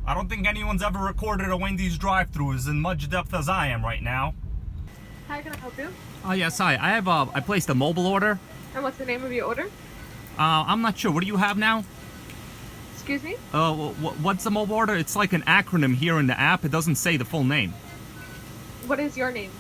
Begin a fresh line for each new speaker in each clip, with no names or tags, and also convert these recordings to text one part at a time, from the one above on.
I don't think anyone's ever recorded a Wendy's drive-thru as in much depth as I am right now.
Hi, can I help you?
Yes, hi. I placed a mobile order.
And what's the name of your order?
I'm not sure. What do you have now?
Excuse me?
What's the mobile order? It's like an acronym here in the app. It doesn't say the full name.
What is your name?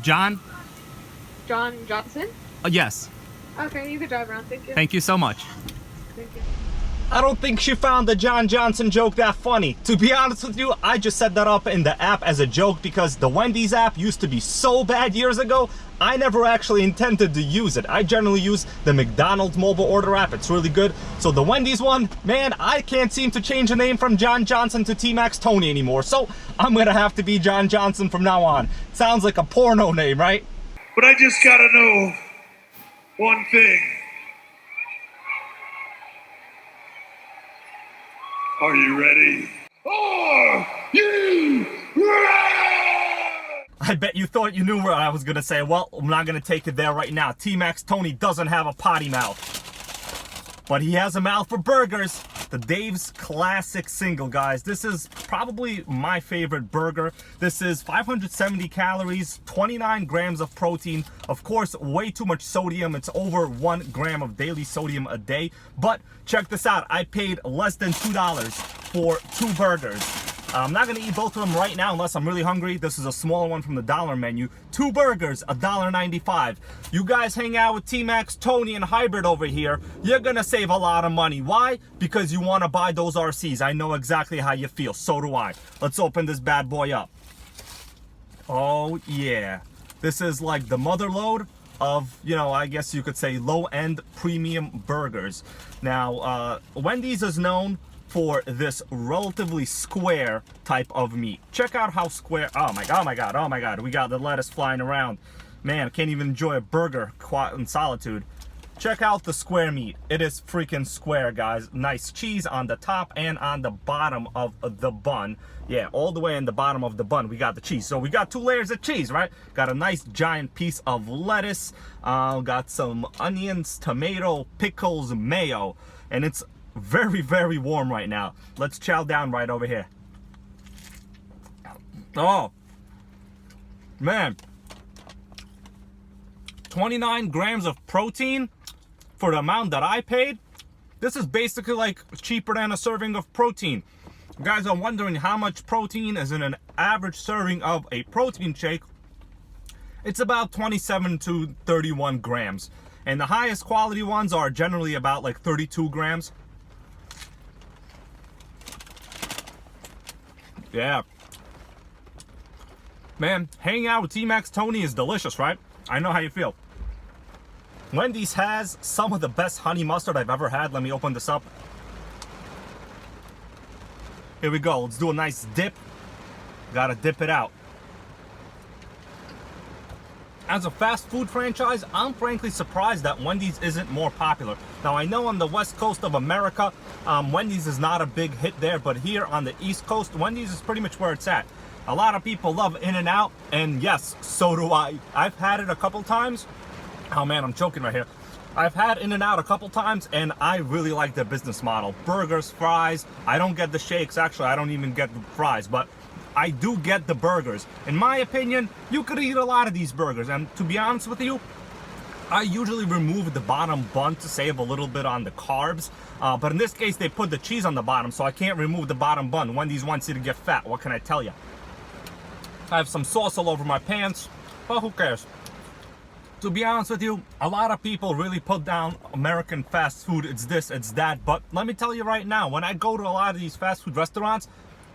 John?
John Johnson?
Yes.
Okay, you can drive around. Thank you.
Thank you so much.
Thank you.
I don't think she found the John Johnson joke that funny. To be honest with you, I just set that up in the app as a joke because the Wendy's app used to be so bad years ago, I never actually intended to use it. I generally use the McDonald's mobile order app. It's really good. So the Wendy's one, man, I can't seem to change the name from John Johnson to T-maxx Tony anymore. So I'm gonna have to be John Johnson from now on. Sounds like a porno name, right?
But I just gotta know one thing. Are you ready? Are you ready?
I bet you thought you knew what I was gonna say. Well, I'm not gonna take it there right now. T-maxx Tony doesn't have a potty mouth, but he has a mouth for burgers. The Dave's Classic Single, guys. This is probably my favorite burger. This is 570 calories, 29 grams of protein. Of course, way too much sodium. It's over 1 gram of daily sodium a day. But check this out. I paid less than $2 for 2 burgers. I'm not gonna eat both of them right now unless I'm really hungry. This is a smaller one from the dollar menu. 2 burgers, $1.95. You guys hang out with T-maxx Tony and Hybrid over here, you're gonna save a lot of money. Why? Because you wanna buy those RCs. I know exactly how you feel, so do I. Let's open this bad boy up. Oh yeah. This is like the mother load of, you know, I guess you could say low-end premium burgers. Now, Wendy's is known for this relatively square type of meat. Check out how square, oh my god, we got the lettuce flying around. Man, I can't even enjoy a burger in solitude. Check out the square meat. It is freaking square, guys. Nice cheese on the top and on the bottom of the bun. Yeah, all the way in the bottom of the bun, we got the cheese. So we got 2 layers of cheese, right? Got a nice giant piece of lettuce. Got some onions, tomato, pickles, mayo. And it's very, very warm right now. Let's chow down right over here. Oh, man. 29 grams of protein for the amount that I paid. This is basically like cheaper than a serving of protein. You guys are wondering how much protein is in an average serving of a protein shake. It's about 27 to 31 grams. And the highest quality ones are generally about like 32 grams. Yeah. Man, hanging out with T-maxx Tony is delicious, right? I know how you feel. Wendy's has some of the best honey mustard I've ever had. Let me open this up. Here we go. Let's do a nice dip. Gotta dip it out. As a fast food franchise, I'm frankly surprised that Wendy's isn't more popular. Now, I know on the west coast of America, Wendy's is not a big hit there, but here on the east coast, Wendy's is pretty much where it's at. A lot of people love In-N-Out, and yes, so do I. I've had it a couple times. Oh man, I'm choking right here. I've had In-N-Out a couple times, and I really like their business model. Burgers, fries. I don't get the shakes. Actually, I don't even get the fries, but I do get the burgers. In my opinion, you could eat a lot of these burgers, and to be honest with you, I usually remove the bottom bun to save a little bit on the carbs, but in this case, they put the cheese on the bottom, so I can't remove the bottom bun. Wendy's wants you to get fat. What can I tell you? I have some sauce all over my pants, but who cares? To be honest with you, a lot of people really put down American fast food. It's this, it's that, but let me tell you right now, when I go to a lot of these fast food restaurants,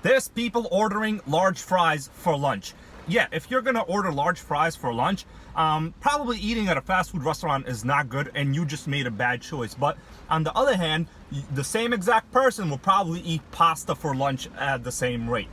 there's people ordering large fries for lunch. Yeah, if you're gonna order large fries for lunch, probably eating at a fast food restaurant is not good and you just made a bad choice. But on the other hand, the same exact person will probably eat pasta for lunch at the same rate.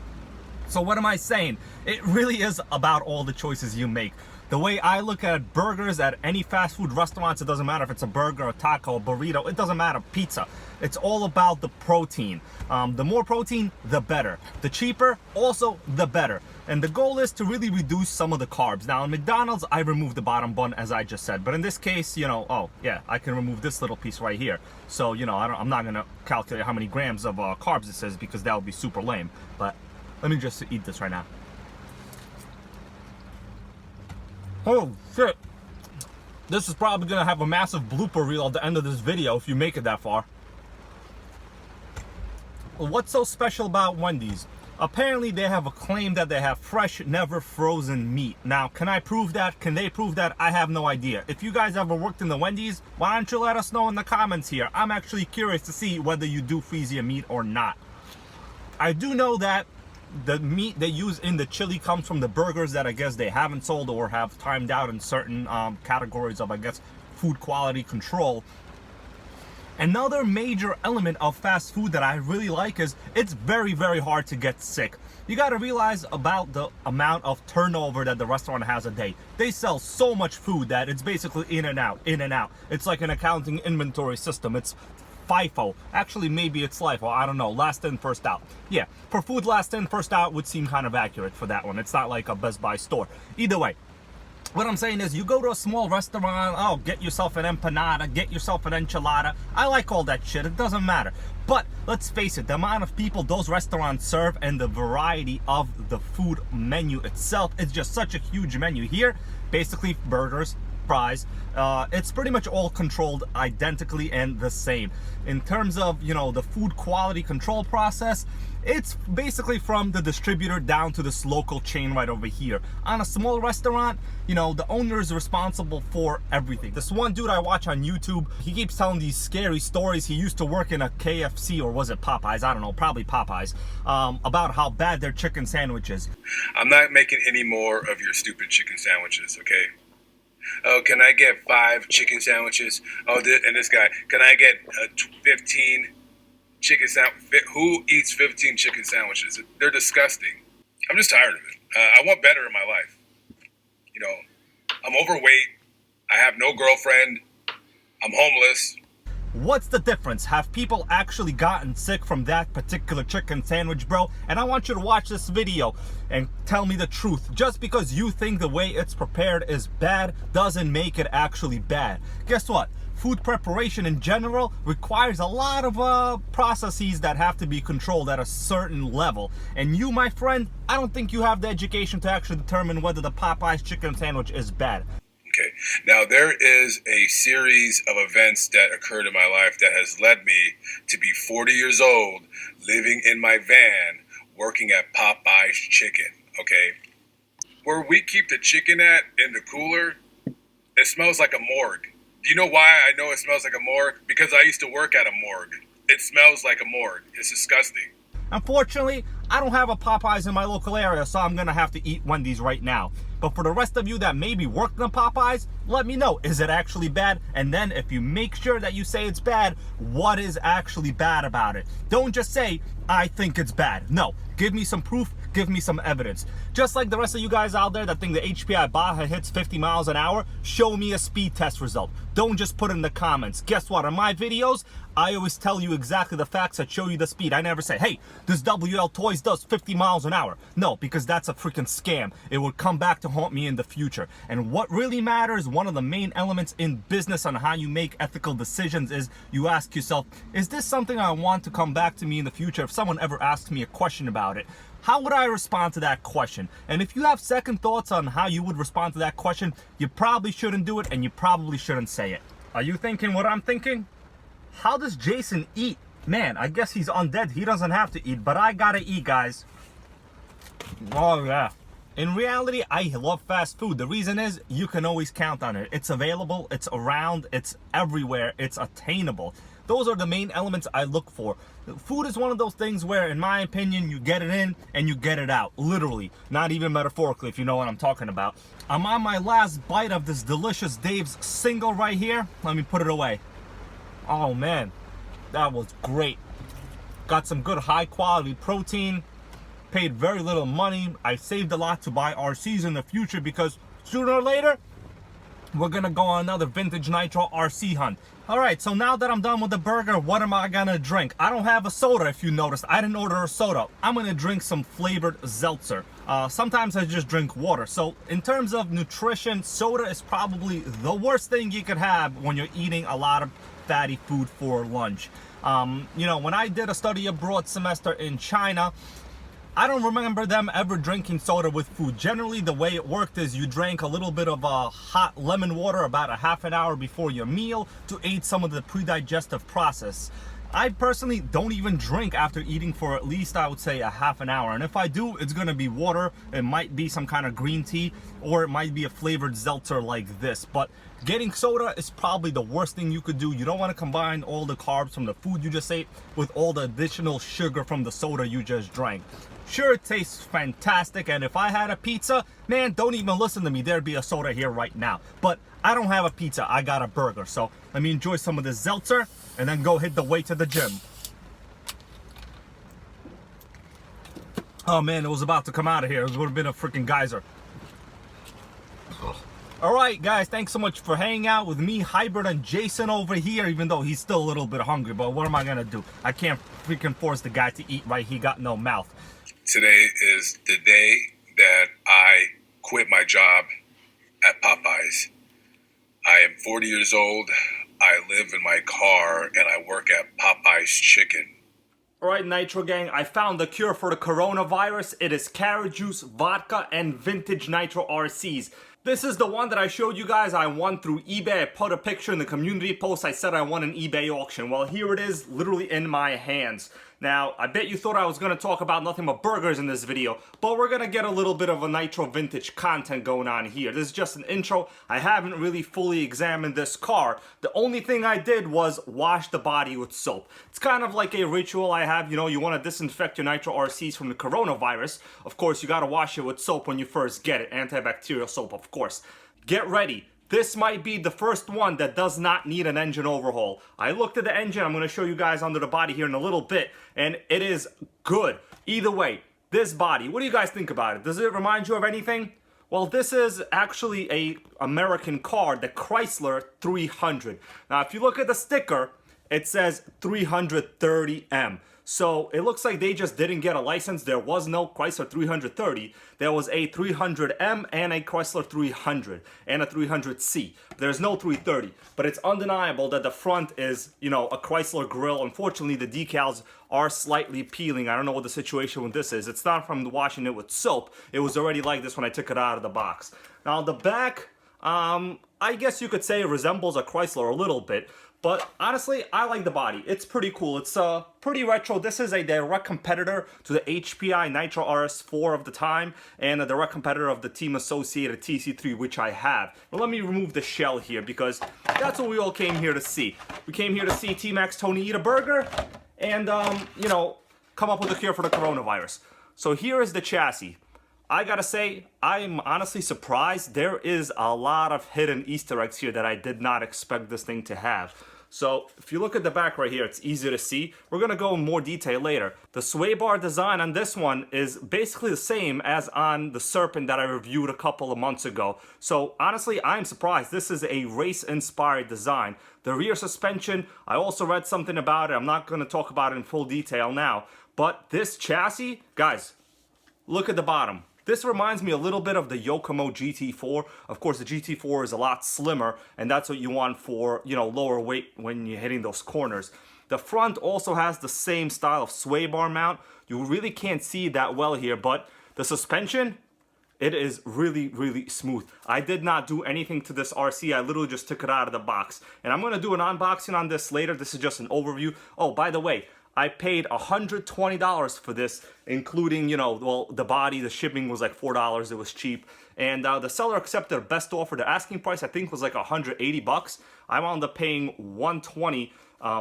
So what am I saying? It really is about all the choices you make. The way I look at burgers at any fast food restaurants, it doesn't matter if it's a burger, a taco, a burrito, it doesn't matter, pizza. It's all about the protein. The more protein, the better. The cheaper, also the better. And the goal is to really reduce some of the carbs. Now, in McDonald's, I remove the bottom bun, as I just said. But in this case, you know, oh, yeah, I can remove this little piece right here. So, you know, I'm not going to calculate how many grams of carbs this is because that would be super lame. But let me just eat this right now. Oh, shit. This is probably going to have a massive blooper reel at the end of this video if you make it that far. What's so special about Wendy's? Apparently they have a claim that they have fresh, never frozen meat. Now, can I prove that? Can they prove that? I have no idea. If you guys ever worked in the Wendy's, why don't you let us know in the comments here? I'm actually curious to see whether you do freeze your meat or not. I do know that the meat they use in the chili comes from the burgers that I guess they haven't sold or have timed out in certain categories of, I guess, food quality control. Another major element of fast food that I really like is it's very, very hard to get sick. You got to realize about the amount of turnover that the restaurant has a day. They sell so much food that it's basically in and out, in and out. It's like an accounting inventory system. It's FIFO. Actually, maybe it's LIFO. I don't know. Last in, first out. Yeah, for food, last in, first out would seem kind of accurate for that one. It's not like a Best Buy store. Either way, what I'm saying is you go to a small restaurant, oh, get yourself an empanada, get yourself an enchilada. I like all that shit. It doesn't matter. But let's face it, the amount of people those restaurants serve and the variety of the food menu itself is just such a huge menu. Here, basically burgers, fries, it's pretty much all controlled identically and the same. In terms of, you know, the food quality control process, it's basically from the distributor down to this local chain right over here. On a small restaurant, you know, the owner is responsible for everything. This one dude I watch on YouTube, he keeps telling these scary stories. He used to work in a KFC, or was it Popeyes? I don't know, probably Popeyes, about how bad their chicken sandwich is.
I'm not making any more of your stupid chicken sandwiches, okay? Oh, can I get 5 chicken sandwiches? Oh, and this guy, can I get 15 chicken sandwiches? Who eats 15 chicken sandwiches? They're disgusting. I'm just tired of it. I want better in my life. You know, I'm overweight. I have no girlfriend. I'm homeless.
What's the difference? Have people actually gotten sick from that particular chicken sandwich, bro? And I want you to watch this video and tell me the truth. Just because you think the way it's prepared is bad doesn't make it actually bad. Guess what? Food preparation in general requires a lot of processes that have to be controlled at a certain level. And you, my friend, I don't think you have the education to actually determine whether the Popeyes chicken sandwich is bad.
Okay, now there is a series of events that occurred in my life that has led me to be 40 years old, living in my van, working at Popeye's Chicken, okay? Where we keep the chicken at in the cooler, it smells like a morgue. Do you know why I know it smells like a morgue? Because I used to work at a morgue. It smells like a morgue. It's disgusting.
Unfortunately, I don't have a Popeyes in my local area, so I'm gonna have to eat Wendy's right now. But for the rest of you that maybe worked in Popeyes, let me know, is it actually bad? And then if you make sure that you say it's bad, what is actually bad about it? Don't just say, I think it's bad. No, give me some proof, give me some evidence. Just like the rest of you guys out there that think the HPI Baja hits 50 miles an hour, show me a speed test result. Don't just put it in the comments. Guess what, on my videos, I always tell you exactly the facts that show you the speed. I never say, hey, this WL Toys does 50 miles an hour. No, because that's a freaking scam. It will come back to haunt me in the future. And what really matters, one of the main elements in business on how you make ethical decisions is you ask yourself, is this something I want to come back to me in the future? If someone ever asks me a question about it, how would I respond to that question? And if you have second thoughts on how you would respond to that question, you probably shouldn't do it and you probably shouldn't say it. Are you thinking what I'm thinking? How does Jason eat? Man, I guess he's undead. He doesn't have to eat, but I gotta eat, guys. Oh, yeah. In reality, I love fast food. The reason is you can always count on it. It's available, it's around, it's everywhere, it's attainable. Those are the main elements I look for. Food is one of those things where, in my opinion, you get it in and you get it out. Literally, not even metaphorically, if you know what I'm talking about. I'm on my last bite of this delicious Dave's single right here. Let me put it away. Oh man, that was great. Got some good high quality protein. Paid very little money. I saved a lot to buy RCs in the future because sooner or later, we're gonna go on another vintage Nitro RC hunt. Alright, so now that I'm done with the burger, what am I gonna drink? I don't have a soda, if you noticed. I didn't order a soda. I'm gonna drink some flavored seltzer. Sometimes I just drink water. So in terms of nutrition, soda is probably the worst thing you could have when you're eating a lot of fatty food for lunch. You know, when I did a study abroad semester in China, I don't remember them ever drinking soda with food. Generally, the way it worked is you drank a little bit of hot lemon water about a half an hour before your meal to aid some of the pre-digestive process. I personally don't even drink after eating for at least, I would say, a half an hour. And if I do, it's gonna be water. It might be some kind of green tea, or it might be a flavored seltzer like this. But getting soda is probably the worst thing you could do. You don't want to combine all the carbs from the food you just ate with all the additional sugar from the soda you just drank. Sure, it tastes fantastic, and if I had a pizza, man, don't even listen to me, there'd be a soda here right now. But I don't have a pizza, I got a burger. So let me enjoy some of this seltzer and then go hit the way to the gym. Oh man, it was about to come out of here. It would have been a freaking geyser. Alright guys, thanks so much for hanging out with me, Hybrid, and Jason over here, even though he's still a little bit hungry. But what am I gonna do? I can't freaking force the guy to eat, right? He got no mouth.
Today is the day that I quit my job at Popeyes. I am 40 years old. I live in my car and I work at Popeyes Chicken.
Alright, Nitro Gang, I found the cure for the coronavirus. It is carrot juice, vodka, and vintage Nitro RCs. This is the one that I showed you guys I won through eBay. I put a picture in the community post. I said I won an eBay auction. Well, here it is, literally in my hands. Now, I bet you thought I was going to talk about nothing but burgers in this video, but we're going to get a little bit of a Nitro vintage content going on here. This is just an intro. I haven't really fully examined this car. The only thing I did was wash the body with soap. It's kind of like a ritual I have. You know, you want to disinfect your Nitro RCs from the coronavirus. Of course, you got to wash it with soap when you first get it. Antibacterial soap, of course. Get ready. This might be the first one that does not need an engine overhaul. I looked at the engine. I'm going to show you guys under the body here in a little bit, and it is good. Either way, this body, what do you guys think about it? Does it remind you of anything? Well, this is actually a American car, the Chrysler 300. Now, if you look at the sticker, it says 330M. So it looks like they just didn't get a license. There was no Chrysler 330. There was a 300M and a Chrysler 300 and a 300C. There's no 330, but it's undeniable that the front is, you know, a Chrysler grille. Unfortunately, the decals are slightly peeling. I don't know what the situation with this is. It's not from washing it with soap. It was already like this when I took it out of the box. Now the back, I guess you could say it resembles a Chrysler a little bit. But honestly, I like the body. It's pretty cool. It's pretty retro. This is a direct competitor to the HPI Nitro RS4 of the time and a direct competitor of the team associated TC3, which I have. But let me remove the shell here because that's what we all came here to see. We came here to see T-maxx Tony eat a burger and, you know, come up with a cure for the coronavirus. So here is the chassis. I gotta say, I'm honestly surprised. There is a lot of hidden Easter eggs here that I did not expect this thing to have. So if you look at the back right here, it's easy to see. We're gonna go in more detail later. The sway bar design on this one is basically the same as on the Serpent that I reviewed a couple of months ago. So honestly, I'm surprised. This is a race-inspired design. The rear suspension, I also read something about it. I'm not gonna talk about it in full detail now. But this chassis, guys, look at the bottom. This reminds me a little bit of the Yokomo GT4. Of course, the GT4 is a lot slimmer, and that's what you want for, you know, lower weight when you're hitting those corners. The front also has the same style of sway bar mount. You really can't see that well here, but the suspension, it is really, really smooth. I did not do anything to this RC. I literally just took it out of the box. And I'm going to do an unboxing on this later. This is just an overview. Oh, by the way, I paid $120 for this, including, you know, well, the body, the shipping was like $4. It was cheap. And the seller accepted a best offer. The asking price, I think, was like 180 bucks. I wound up paying $120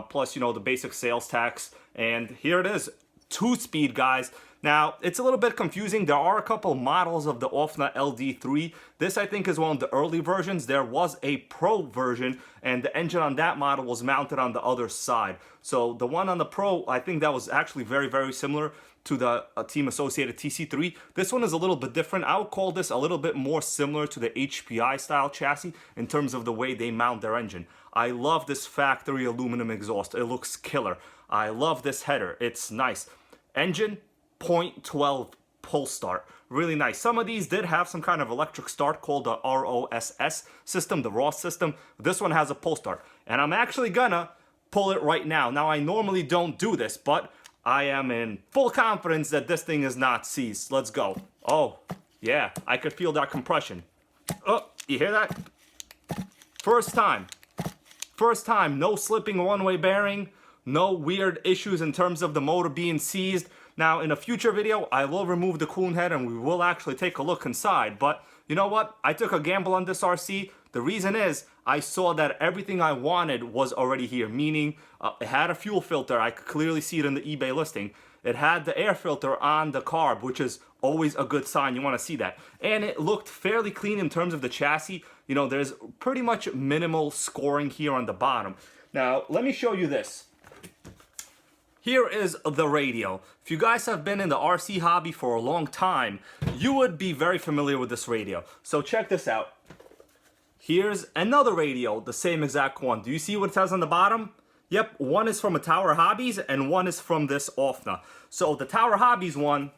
plus, you know, the basic sales tax. And here it is. 2-speed, guys. Now, it's a little bit confusing. There are a couple models of the OFNA LD3. This, I think, is one of the early versions. There was a Pro version, and the engine on that model was mounted on the other side. So the one on the Pro, I think that was actually very, very similar to the team associated TC3. This one is a little bit different. I would call this a little bit more similar to the HPI style chassis in terms of the way they mount their engine. I love this factory aluminum exhaust. It looks killer. I love this header. It's nice. Engine, 0.12 pull start. Really nice. Some of these did have some kind of electric start called the ROSS system, the Ross system. This one has a pull start. And I'm actually gonna pull it right now. Now, I normally don't do this, but I am in full confidence that this thing is not seized. Let's go. Oh, yeah, I could feel that compression. Oh, you hear that? First time, no slipping one-way bearing, no weird issues in terms of the motor being seized. Now, in a future video, I will remove the coolant head and we will actually take a look inside. But you know what? I took a gamble on this RC. The reason is I saw that everything I wanted was already here, meaning it had a fuel filter. I could clearly see it in the eBay listing. It had the air filter on the carb, which is always a good sign. You want to see that. And it looked fairly clean in terms of the chassis. You know, there's pretty much minimal scoring here on the bottom. Now, let me show you this. Here is the radio. If you guys have been in the RC hobby for a long time, you would be very familiar with this radio. So check this out. Here's another radio, the same exact one. Do you see what it says on the bottom? Yep, one is from a Tower Hobbies and one is from this OFNA. So the Tower Hobbies one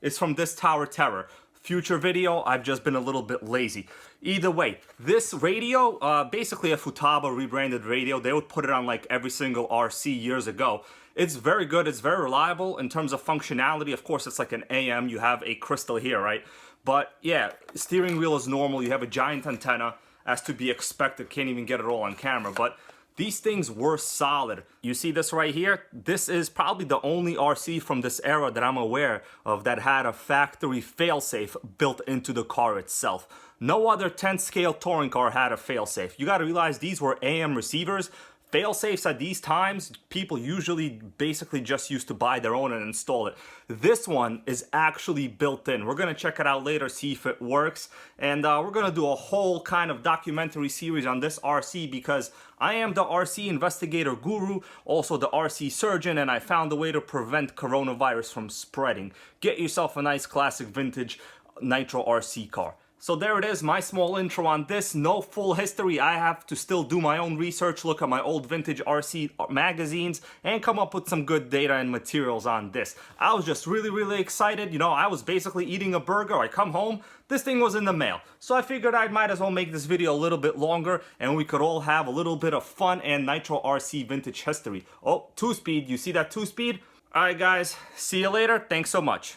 is from this Tower Terror. Future video, I've just been a little bit lazy. Either way, this radio, basically a Futaba rebranded radio. They would put it on like every single RC years ago. It's very good. It's very reliable in terms of functionality. Of course, it's like an AM. You have a crystal here, right? But yeah, steering wheel is normal. You have a giant antenna as to be expected. Can't even get it all on camera, but these things were solid. You see this right here? This is probably the only RC from this era that I'm aware of that had a factory failsafe built into the car itself. No other 10 scale touring car had a failsafe. You gotta realize these were AM receivers. Failsafes at these times, people usually basically just used to buy their own and install it. This one is actually built in. We're gonna check it out later, see if it works. And we're gonna do a whole kind of documentary series on this RC because I am the RC investigator guru, also the RC surgeon, and I found a way to prevent coronavirus from spreading. Get yourself a nice classic vintage Nitro RC car. So there it is, my small intro on this. No full history. I have to still do my own research, look at my old vintage RC magazines, and come up with some good data and materials on this. I was just really excited. You know, I was basically eating a burger. I come home, this thing was in the mail. So I figured I might as well make this video a little bit longer, and we could all have a little bit of fun and Nitro RC vintage history. Oh, 2-speed. You see that 2-speed? All right, guys. See you later. Thanks so much.